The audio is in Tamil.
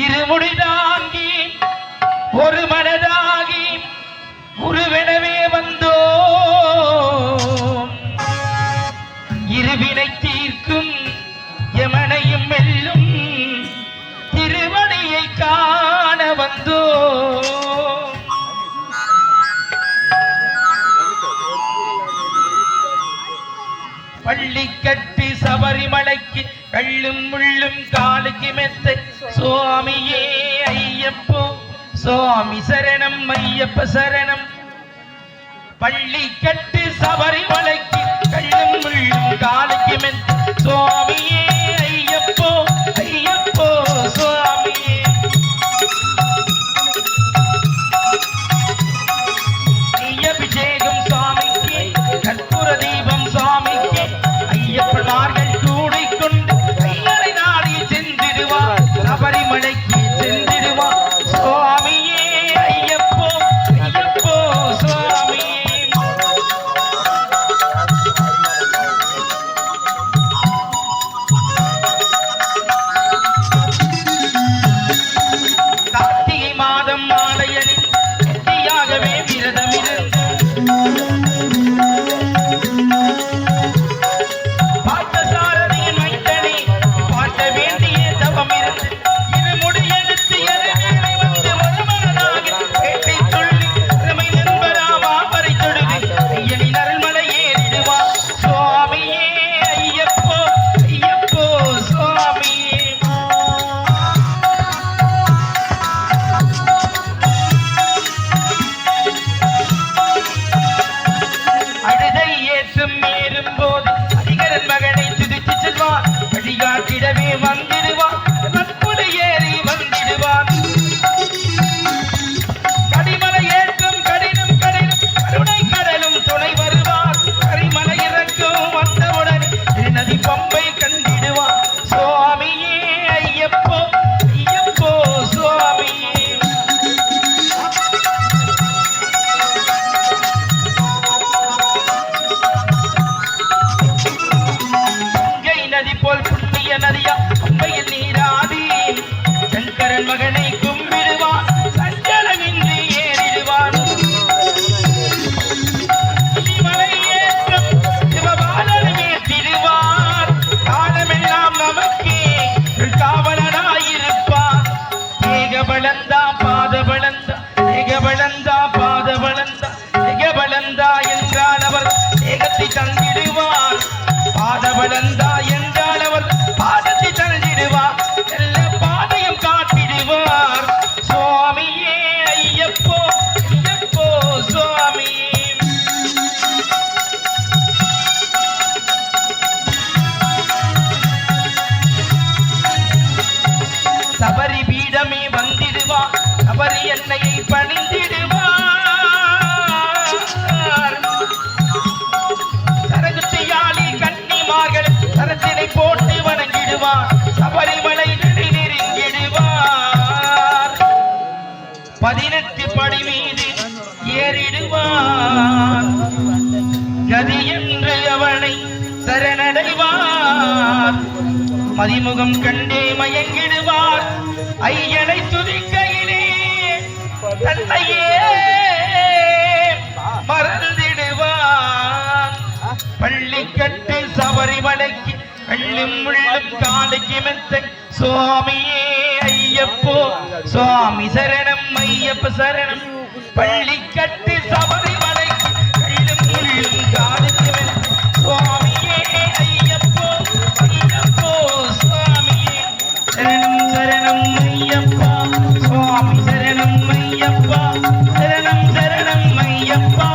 இருமுடிதாங்கி ஒரு மனதாகி உருவெனவே வந்தோ இருவினை தீர்க்கும் யமனையும் வெல்லும் திருவடியை காண வந்தோ பள்ளி கட்டி சபரிமலைக்கு கள்ளும் முள்ளும் காலுக்கு மெத்தை சுவாமியே ஐயப்போ சுவாமி சரணம் ஐயப்ப சரணம் பள்ளி கட்டி சபரிமலைக்கு கள்ளும் முள்ளும் காலுக்கு மெத்தை சுவாமியே ஐயப்போ ஐயப்போ சுவாமியே அபிஷேகம் சுவாமிக்கு கற்பூர தீபம் சுவாமிக்கு ஐயப்பனார்கள் கூடிக்கொண்டு ஐயனை நாடி சென்றிடுவார் சபரிமலைக்கு சென்றிடுவார் சுவாமியே ஐயப்போ ஐயப்போ சுவாமியே குழந்தா என்றால் அவர் பாதத்தை தழுதிடுவார் நல்ல பாதையும் காட்டிடுவார் சுவாமியே ஐயப்போ ஐயப்போ சுவாமியே சபரி பீடமே வந்திடுவார் சபரி எண்ணெயை பணிந்திடுவார் சரகுத்தியாளி கன்னிமார்கள் சரத்தினை போட்டு வணங்கிடுவார் சபரிமலை நெருங்கிடுவார் 18 படி மீது ஏறிடுவார் கதி என்று அவனை சரணடைவார் மதிமுகம் கண்டே மயங்கிடுவார் ஐயனை துதிக்கையிலே தன்னையே மறந்திடுவார் பள்ளிக்கட்டு சபரிமலைக்கு கள்ளும் உள்ளும் காலுக்கு மெத்த சுவாமியே ஐயப்போ சுவாமி சரணம் ஐயப்ப சரணம் பள்ளிக்கட்டு சபரிமலைக்கு கள்ளும் உள்ளும் காலுக்கு மெத்த சுவாமியே ஐயப்போ ஐயப்போ சுவாமியே சரணம் சரணம் ஐயப்பா சுவாமி சரணம் ஐயப்பா சரணம் சரணம் ஐயப்பா